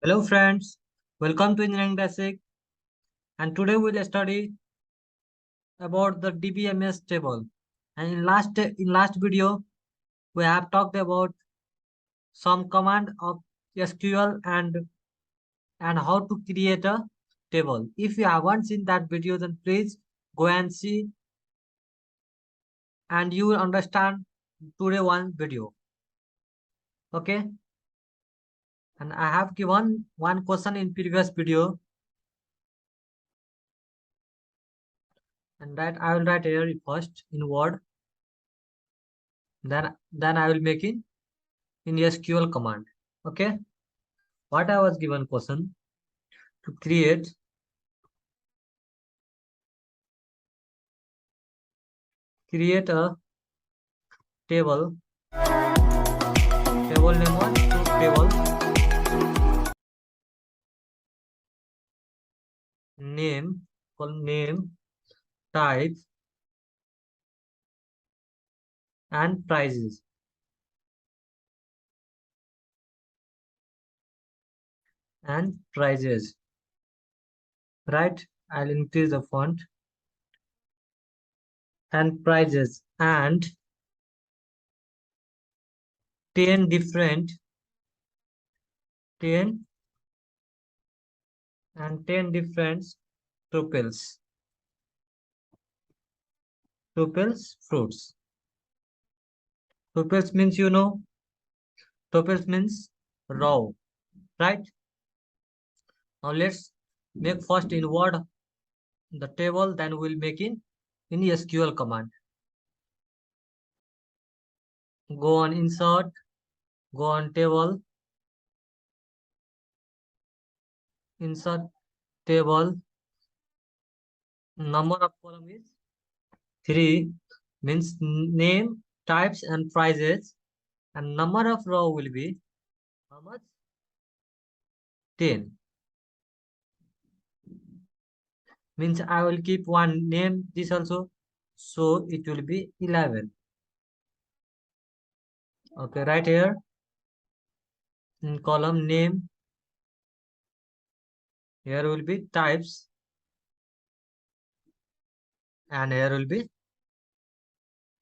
Hello friends, welcome to Engineering Basic, and today we'll study about the DBMS table. And in last video we have talked about some command of SQL and how to create a table. If you haven't seen that video, then please go and see, and you will understand today one video. Okay, and I have given one question in previous video, and that I will write here first in Word. Then I will make it in SQL command. Okay, what I was given question to create a table. Table name was truth table. Name, type, and prices. And prices. Right? I'll increase the font. And prices. And 10 different 10 and 10 different tuples. Tuples fruits. Tuples means tuples means row. Right? Now let's make first in Word the table, then we'll make in SQL command. Go on insert, go on table, insert table. Number of column is 3, means name, types, and prices. And number of row will be how much? 10. Means I will keep one name this also, so it will be 11. Okay, right here in column name, here will be types, and here will be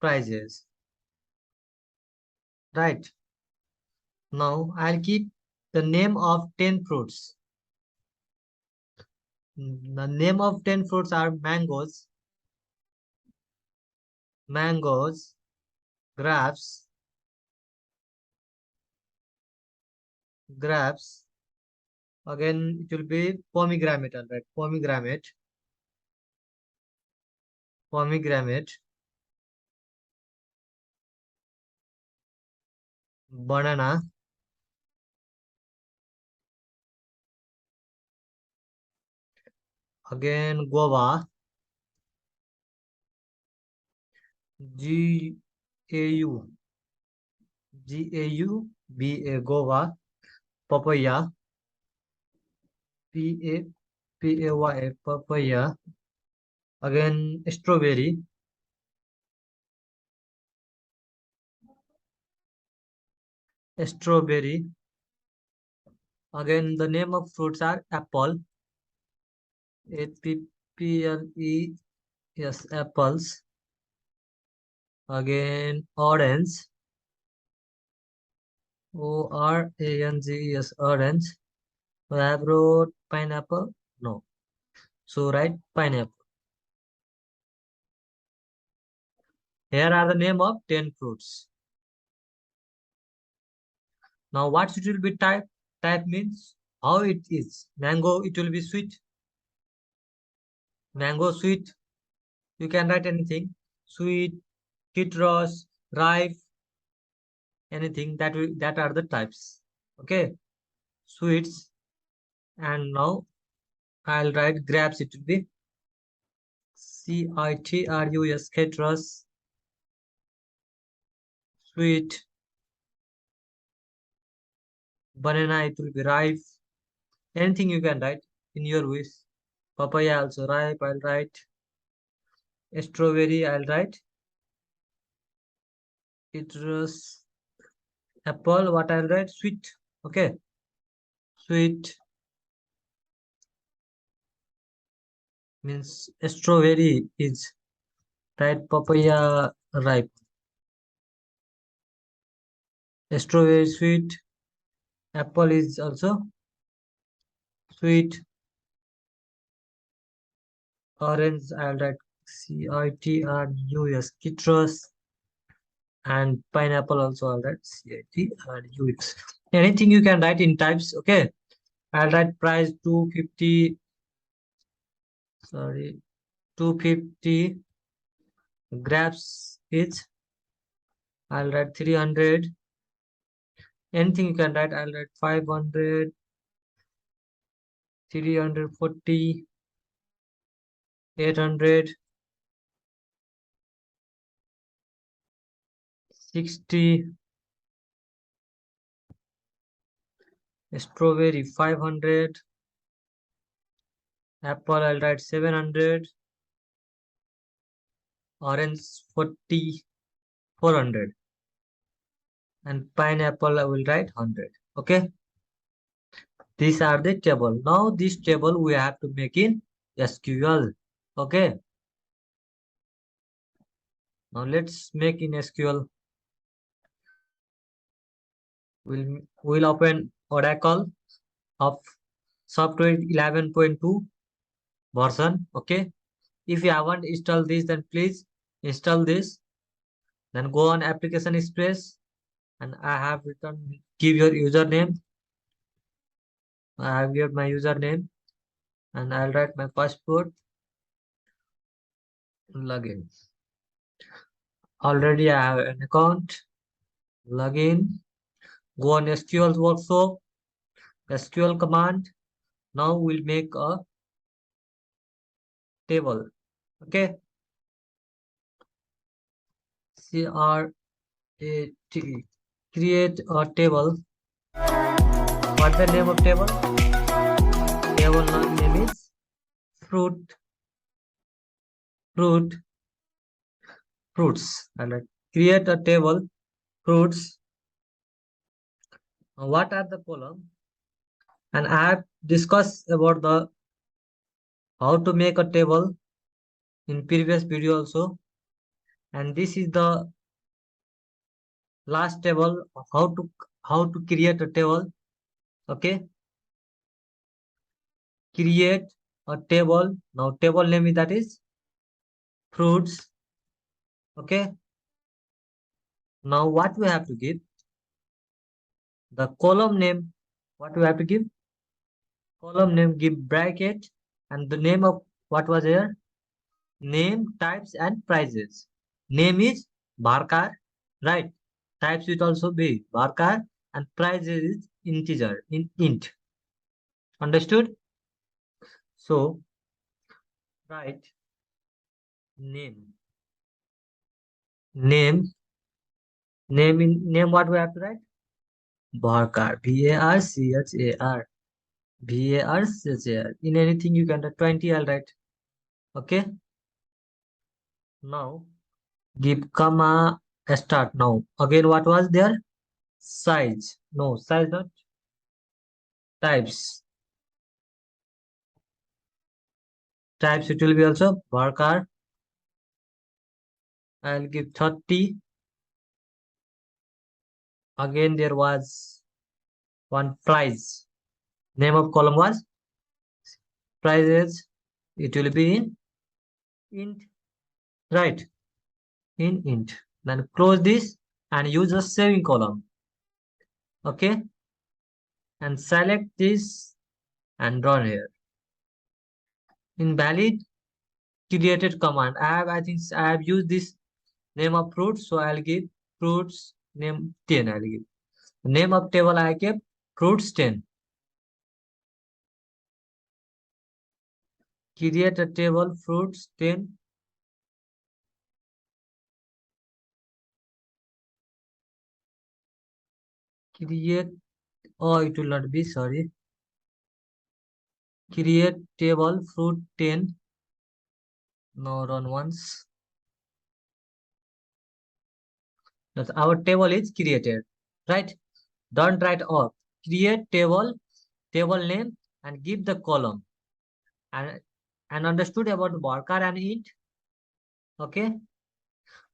prices. Right. Now I'll keep the name of 10 fruits. The name of 10 fruits are mangoes, grapes, again it will be pomegranate, right? Pomegranate, banana, again guava, G-A-U, G-A-U-B-A, guava, papaya, P-A-P-A-Y, papaya, again strawberry, again the name of fruits are apple, A-P-P-L-E, yes, apples, again orange, O-R-A-N-G-E-S, orange. So I have wrote pineapple, no, so write pineapple. Here are the name of 10 fruits. Now what it will be type? Type means how it is. Mango, it will be sweet. Mango sweet. You can write anything. Sweet, citrus, ripe, anything that are the types. Okay. Sweets. And now I'll write grapes. It will be C-I-T-R-U-S, citrus, sweet. Banana, it will be ripe. Anything you can write in your wish. Papaya also ripe, I'll write. Strawberry, I'll write. Citrus, apple, what I'll write? Sweet. Okay. Sweet means strawberry is right, papaya ripe. Strawberry sweet, apple is also sweet, orange I'll write citrus, citrus, and pineapple also I'll write citrus. Anything you can write in types, okay? I'll write price 250, sorry, 250 grams each. I'll write 300. Anything you can write, I'll write 500, 340, 800, 60, strawberry 500, apple I'll write 700, orange 40, 400, and pineapple I will write 100. Okay, these are the table. Now this table we have to make in SQL. Okay, now let's make in SQL. We'll open Oracle of software 11.2 version. Okay, if you haven't installed this, then please install this. Then go on application space, and I have written give your username. I have given my username, and I'll write my password. Login. Already I have an account. Login. Go on SQL workshop. SQL command. Now we'll make a table. Okay. CRAT. Create a table. What the name of table? Table name is fruit. Fruit. Fruits. And create a table. Fruits. What are the column? And I have discussed about the how to make a table in previous video also. And this is the last table, how to create a table. Okay, create a table. Now table name is that is fruits. Okay, now what we have to give? The column name. What we have to give? Column name, give bracket, and the name of what was here? Name, types, and prices. Name is varchar, right? Types will also be varchar, and prices is integer in int. Understood? So write name. Name. Name what we have to write? Varchar. Varchar. Varchar. In anything you can write 20, I'll write. Okay. Now give comma start. Now again what was there? Size. No, size not. Types. Types it will be also varchar. I'll give 30. Again there was one price. Name of column was prices. It will be in int. Right. In int. Then close this and use a saving column. Okay. And select this and run here. Invalid created command. I think I have used this name of fruits, so I'll give fruits name 10. I'll give name of table I kept fruits 10. Create a table fruits 10. Create, oh, it will not be, sorry. Create table fruit 10. No, run once. That's our table is created, right? Don't write off. Create table table name and give the column, and understood about the worker and int. Okay.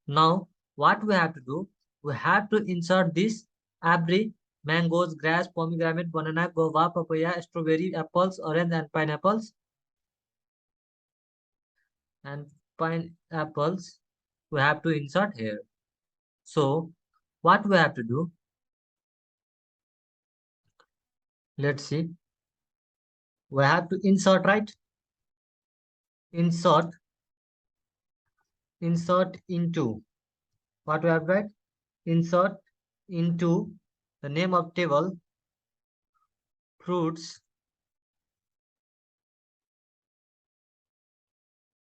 Now what we have to do, we have to insert this every mangoes, grass, pomegranate, banana, guava, papaya, strawberry, apples, orange, and pineapples. And pineapples we have to insert here. So what we have to do, let's see. We have to insert, right? Insert, into what we have, right? Insert into the name of table fruits,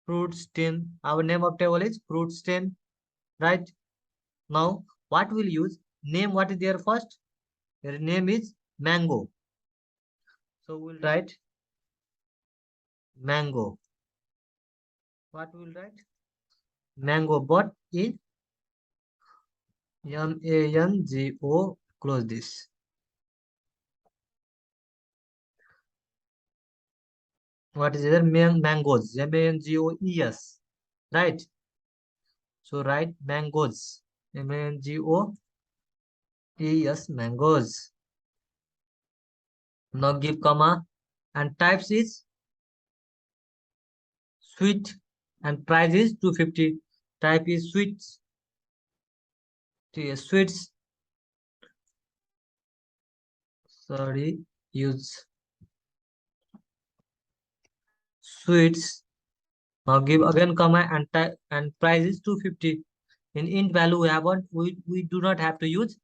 fruits 10. Our name of table is fruits 10, right? Now what we'll use, name, what is there first? Their name is mango. So we'll write mango. What we'll write? Mango, but in mango, close this. What is there? Mangoes, mangoes, right? So write mangoes, mangoes, mangoes. Now give comma, and types is sweet, and price is 250. Type is sweets, sweets. Sorry, use sweets. Now give again comma, and type and price is 250. In int value we haven't, we do not have to use.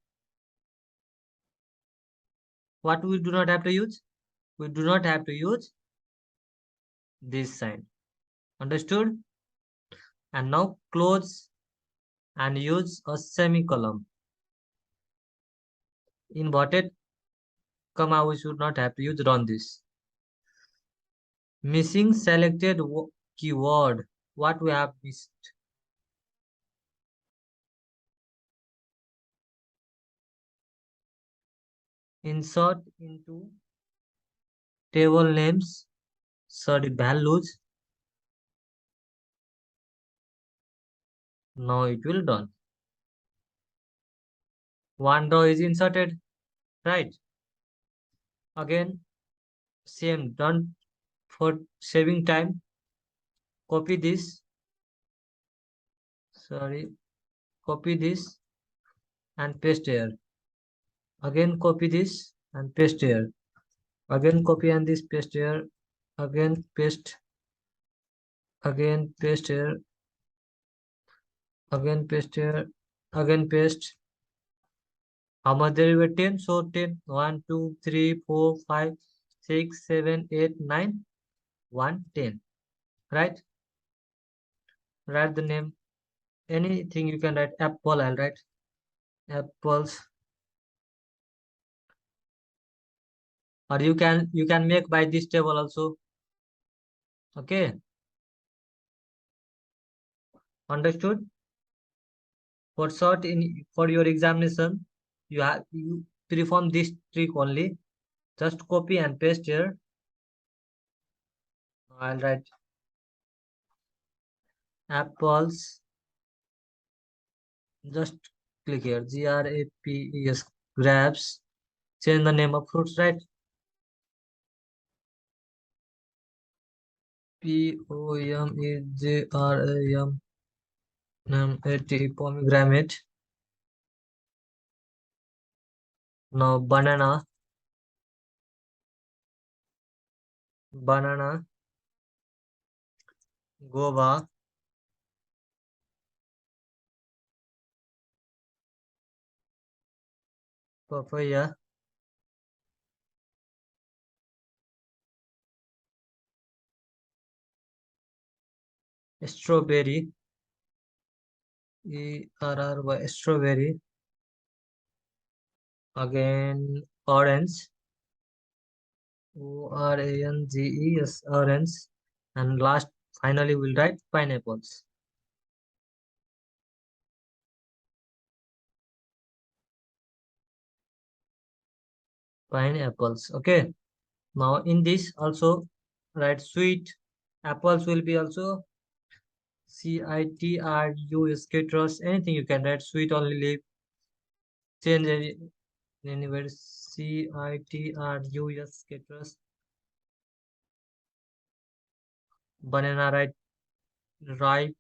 What we do not have to use? We do not have to use this sign. Understood? And now close and use a semicolon. Inverted comma we should not have to use. Run this. Missing selected keyword. What we have missed? Insert into table names. Sorry, values. Now it will done. One row is inserted, right? Again, same done. For saving time, copy this. Sorry, copy this and paste here. Again copy this and paste here. Again copy and this paste here. Again paste. Again paste here. Again paste here. Again paste. How much there were 10? So 10. 1, 2, 3, 4, 5, 6, 7, 8, 9, 1, 10. Right? Write the name. Anything you can write. Apple, I'll write. Apples. Or you can make by this table also. Okay. Understood? For short in for your examination, you perform this trick only. Just copy and paste here. I'll write apples. Just click here. GRAPES, grapes. Change the name of fruits, right? POMEGRAM, pomegranate. Now banana, guava, papaya, strawberry, strawberry. Again orange, ORANGES, orange. And last, finally, we'll write pineapples. Pineapples. Okay. Now in this also write sweet. Apples will be also CITRU citrus. Anything you can write sweet only leave. Change anywhere CITRU citrus. Banana right ripe.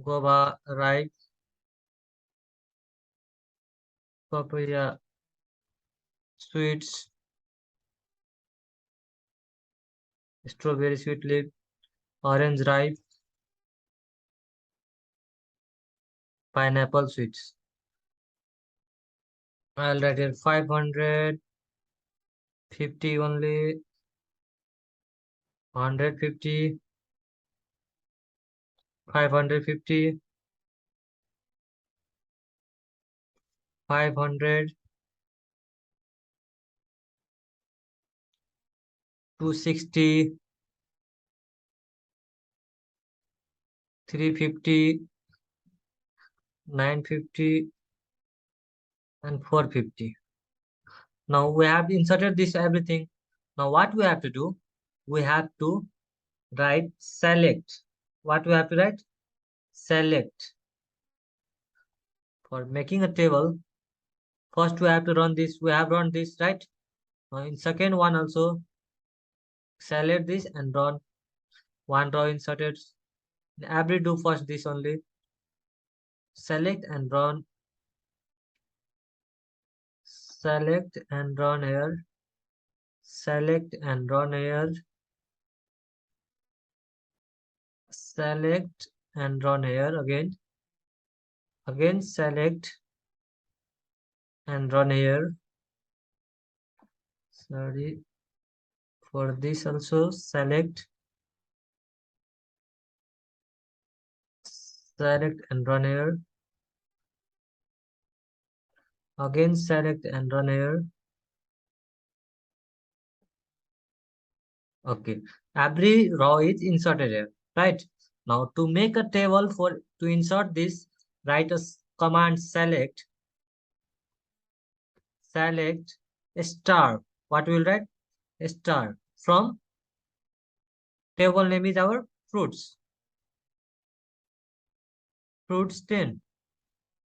Guava ripe. Papaya sweets. Strawberry sweet leaf. Orange ripe. Pineapple sweets. I'll write here 550 only. 150. 550. 500. 260. 350. 950 and 450. Now we have inserted this everything. Now what we have to do? We have to write select. What we have to write? Select. For making a table, first we have to run this. We have run this, right? Now in second one also, select this and run. One row inserted. Every do first this only. Select and run. Select and run here. Select and run here. Select and run here again. Again select and run here. Sorry, for this also select and run here. Again select and run here. Okay, every row is inserted here, right? Now to make a table, for to insert this, write a command select star. What will write? Star from table name is our fruits 10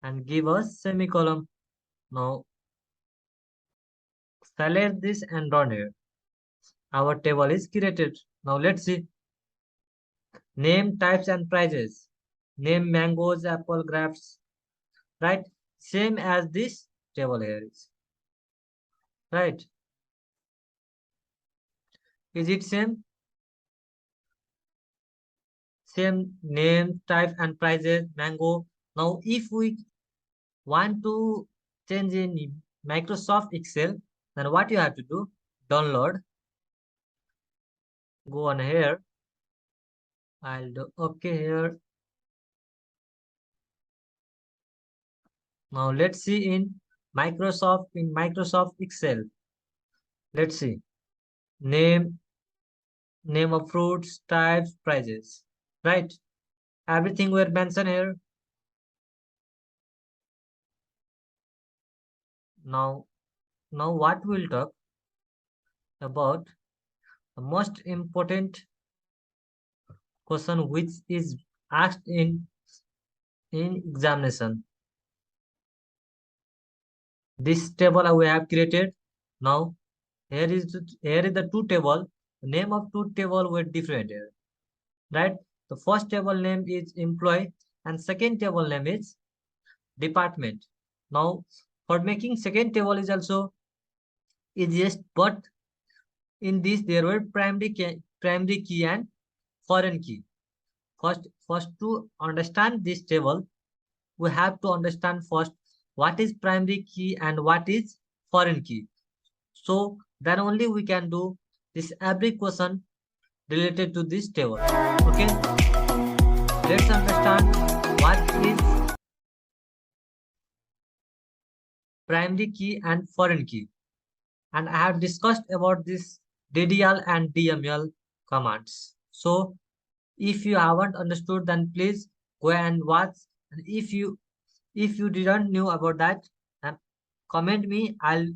and give us semicolon. Now select this and run here. Our table is created. Now let's see. Name, types and prices. Name mangoes, apple, grapes. Right? Same as this table here is. Right? Is it same? Same name, type and prices, mango. Now if we want to change in Microsoft Excel, then what you have to do? Download. Go on here. I'll do okay here. Now let's see in Microsoft Excel. Let's see. Name, name of fruits, types, prices. Right? Everything were mentioned here. Now, what we'll talk about the most important question which is asked in examination. This table we have created. Now here is the two table. The name of two table were different here. Right? The first table name is employee and second table name is department. Now for making second table is also easiest, but in this there were primary key and foreign key. First to understand this table, we have to understand first what is primary key and what is foreign key. So then only we can do this every question related to this table. Okay, let's understand what is primary key and foreign key. And I have discussed about this DDL and DML commands. So if you haven't understood, then please go and watch. And if you didn't know about that, then comment me. I'll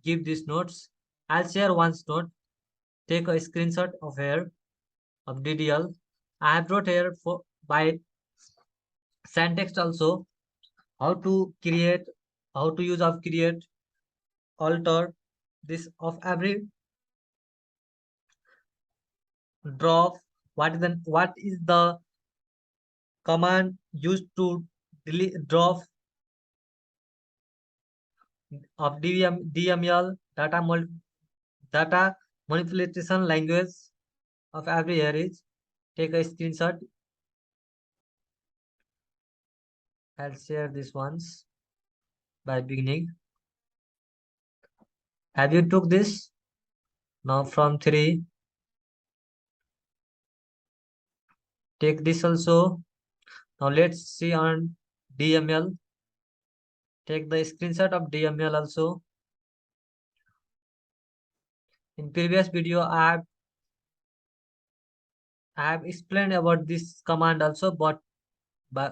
give these notes. I'll share one note. Take a screenshot of here of DDL. I have wrote here for by syntax also how to create, how to use of create, alter this of every drop. What is the command used to delete drop of DML data manipulation language of every here is. Take a screenshot. I'll share this once by beginning. Have you took this? Now from 3, take this also. Now let's see on DML. Take the screenshot of DML also. In previous video, I have explained about this command also, but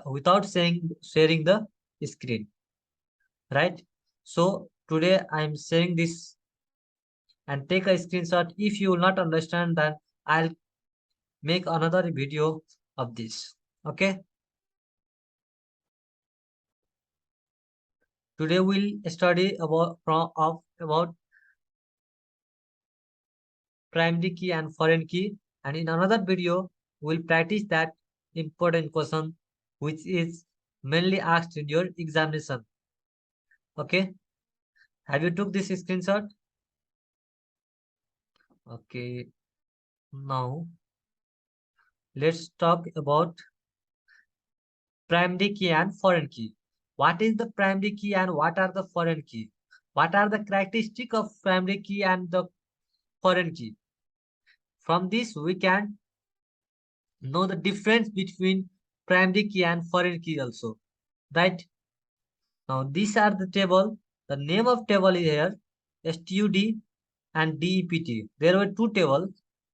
without sharing the screen, right? So today I am sharing this and take a screenshot. If you will not understand, then I'll make another video of this. Okay. Today we'll study about primary key and foreign key, and in another video we'll practice that important question which is mainly asked in your examination. Okay. Have you took this screenshot? Okay. Now let's talk about primary key and foreign key. What is the primary key and what are the foreign key? What are the characteristics of primary key and the foreign key? From this we can know the difference between primary key and foreign key also, right? Now these are the table. The name of table is here STUD and DEPT. There were two tables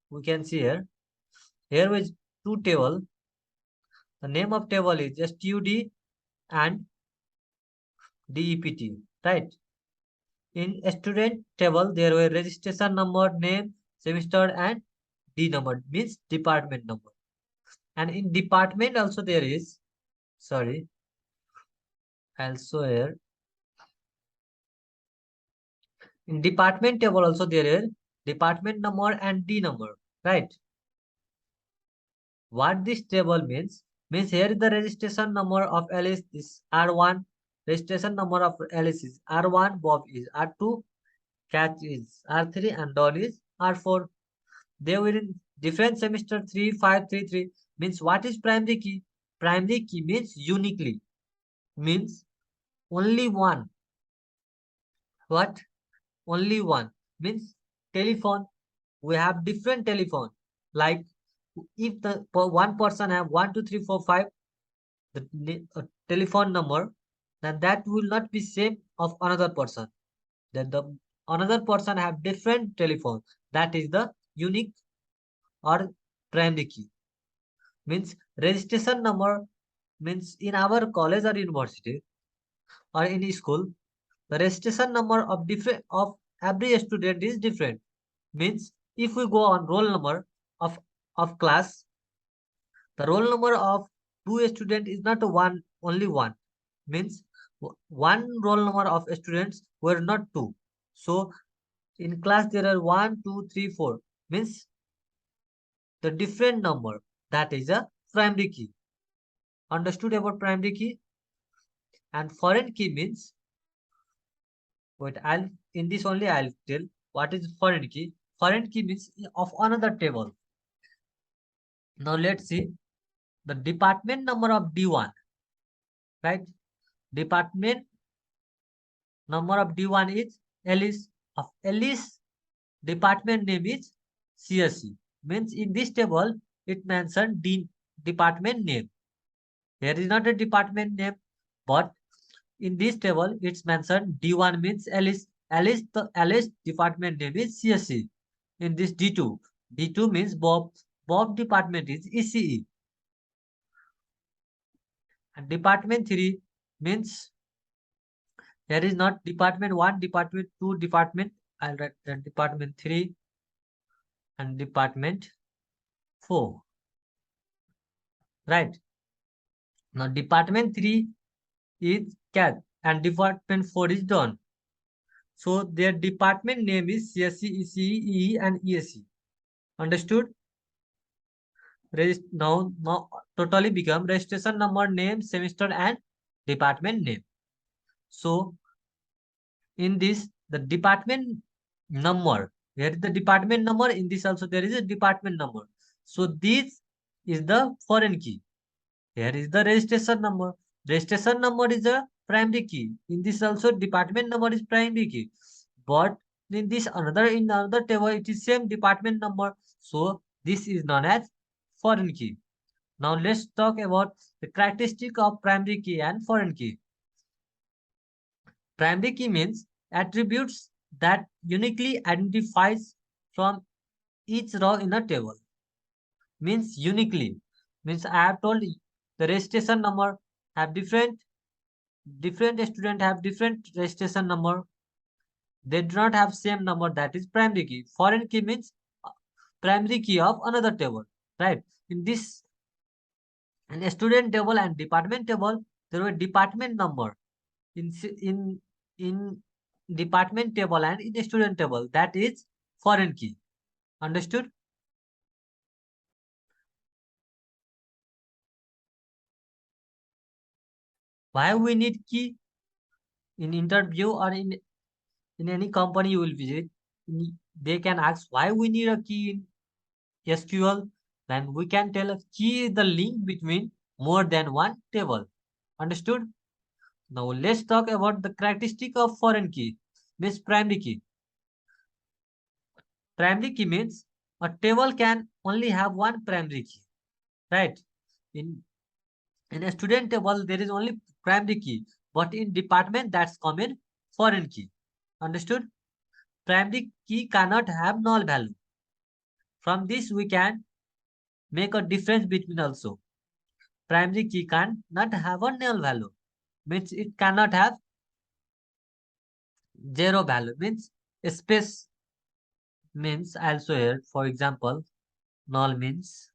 we can see here. Here was two table. The name of table is STUD and DEPT, right? In student table, there were registration number, name, semester, and D number means department number. And in department also there is, sorry, also here. In department table also there is department number and D number, right? What this table means here is the registration number of Alice is R1, registration number of Alice is R1, Bob is R2, Catch is R3, and Don is R4. They were in different semester 3, 5, 3, 3. Means what is primary key? Primary key means uniquely. Means only one. What? Only one. Means telephone. We have different telephone. Like if the one person have 1, 2, 3, 4, 5 the telephone number, then that will not be same of another person. Then the another person have different telephone. That is the unique or primary key. Means registration number means in our college or university or in school, the registration number of different of every student is different. Means if we go on roll number of class, the roll number of two student is not one only one. Means one roll number of students were not two. So in class there are 1, 2, 3, 4. Means the different number, that is a primary key. Understood about primary key? And foreign key means, wait, I'll in this only I'll tell what is foreign key. Foreign key means of another table. Now let's see the department number of D1, right? Department number of D1 is Alice. Of Alice, department name is CSE. Means in this table it mentioned department name. Here is not a department name, but in this table it's mentioned D1 means Alice. The Alice department name is CSE. In this D2, D2 means Bob. Bob department is ECE. And department 3 means Here is not department 1, department 2, department. I'll write department 3 and department 4. Right. Now department 3 is cat and department 4 is Don. So their department name is CSC, ECE, and ESE. Understood? Now totally become registration number, name, semester, and department name. So in this, the department number, where is the department number? In this also there is a department number. So this is the foreign key. Here is the registration number. Registration number is a primary key. In this also department number is primary key. But in another table it is same department number. So this is known as foreign key. Now let's talk about the characteristic of primary key and foreign key. Primary key means attributes that uniquely identifies from each row in a table. Means uniquely. Means I have told you the registration number have different student have different registration number. They do not have same number, that is primary key. Foreign key means primary key of another table. Right. In this in a student table and department table, there were department number in department table and in the student table, that is foreign key. Understood? Why we need key in interview or in any company you will visit? They can ask why we need a key in SQL. Then we can tell a key is the link between more than one table. Understood? Now let's talk about the characteristic of foreign key. Means primary key. Primary key means a table can only have one primary key. Right? In in a student table, there is only primary key, but in department that's common foreign key. Understood? Primary key cannot have null value. From this, we can make a difference between also. Primary key cannot have a null value. Means it cannot have zero value. Means space means also here. For example, null means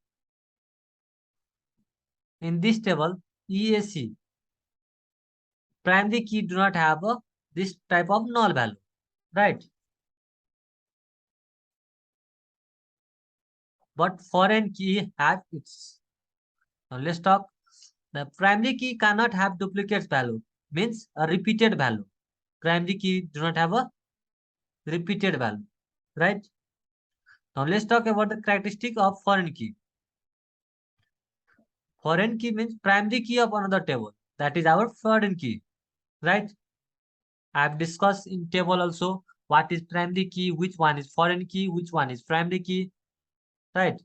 in this table, EAC primary key do not have a this type of null value. Right? But foreign key have its. Now let's talk. The primary key cannot have duplicate value. Means a repeated value. Primary key do not have a repeated value. Right? Now let's talk about the characteristic of foreign key. Foreign key means primary key of another table. That is our foreign key. Right? I have discussed in table also what is primary key, which one is foreign key, which one is primary key. Right?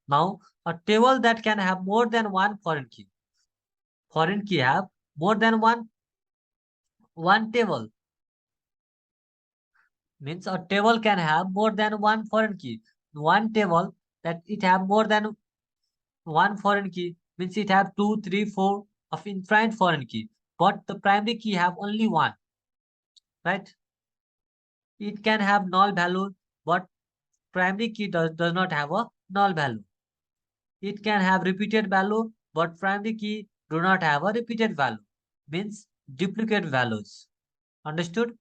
Now a table that can have more than one foreign key. Foreign key have more than one table. Means a table can have more than one foreign key. One table that it have more than one foreign key means it have 2, 3, 4 of infinite foreign key. But the primary key have only one. Right? It can have null value, but primary key does not have a null value. It can have repeated value, but primary key do not have a repeated value. Means duplicate values. Understood?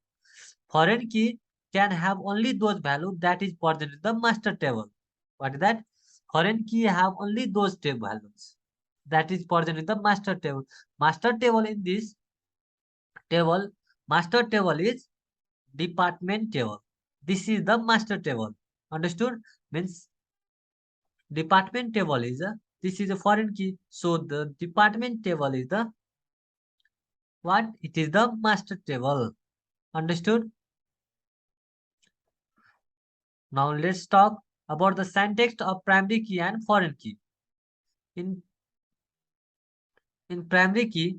Foreign key can have only those values that is present in the master table. What is that? Foreign key have only those values that is present in the master table. Master table in this table, master table is department table. This is the master table. Understood? Means department table is a this is a foreign key. So the department table is the what? It is the master table. Understood? Now let's talk about the syntax of primary key and foreign key. In in primary key,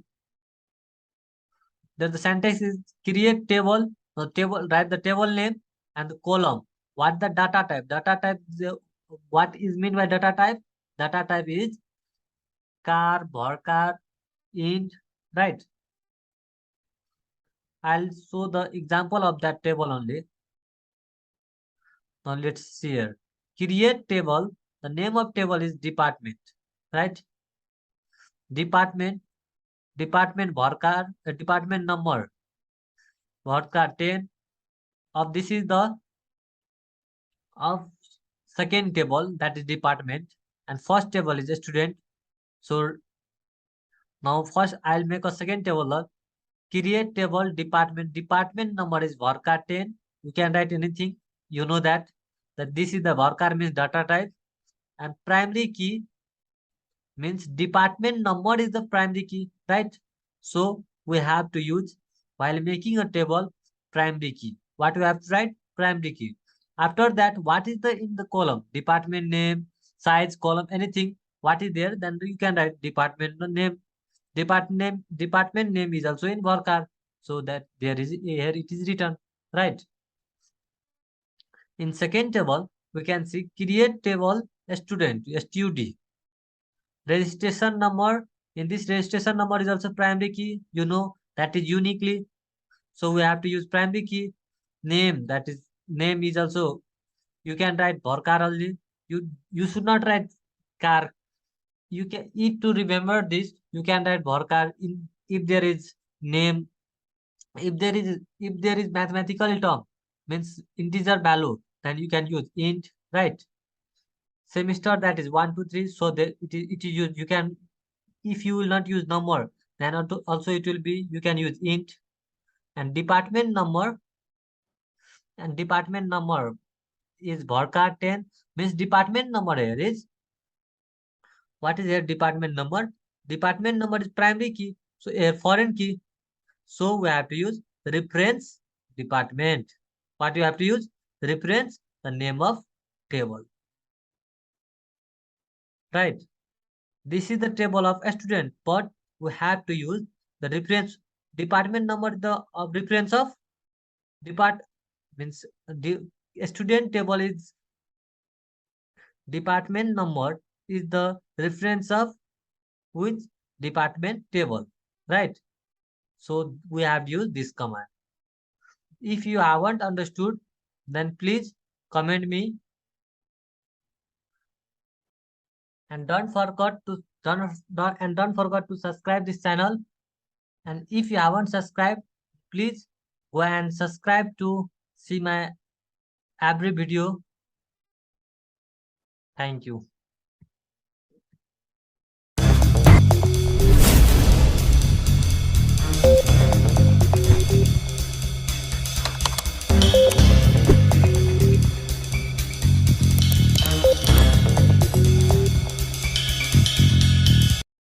the syntax is create table, write the table name and the column. What the data type? Data type what is mean by data type? Data type is car, varchar, int, right? I'll show the example of that table only. Now let's see here. Create table. The name of table is department, right? Department, department varchar, department number varchar 10. Of this is the of second table, that is department, and first table is student. So now first I'll make a second table. Create table department. Department number is varchar 10. You can write anything. You know that this is the varchar means data type, and primary key means department number is the primary key, right? So we have to use, while making a table, primary key. What we have to write? Primary key. After that, what is the in the column? Department name, size, column, anything. What is there? Then you can write department name. Department name is also in varchar. So that there is here it is written, right? In second table, we can see create table student, STUD. Registration number. In this registration number is also primary key. You know that is uniquely. So we have to use primary key. Name, that is name is also, you can write varchar only. You should not write car. You can, if to remember this, you can write varchar in, if there is name, if there is mathematical term means integer value, then you can use int, right? Semester, that is 1 2 3. So that it is used. You can, if you will not use number, then also it will be, you can use int. And department number is varchar 10, means department number here is, what is here? Department number is primary key, so a foreign key. So we have to use reference department. What you have to use? Reference the name of table, right? This is the table of a student, but we have to use the reference department number, the reference of depart means the student table is, department number is the reference of which department table, right? So we have used this command. If you haven't understood, then please comment me, and don't forget to subscribe this channel. And if you haven't subscribed, please go and subscribe to see my every video. Thank you.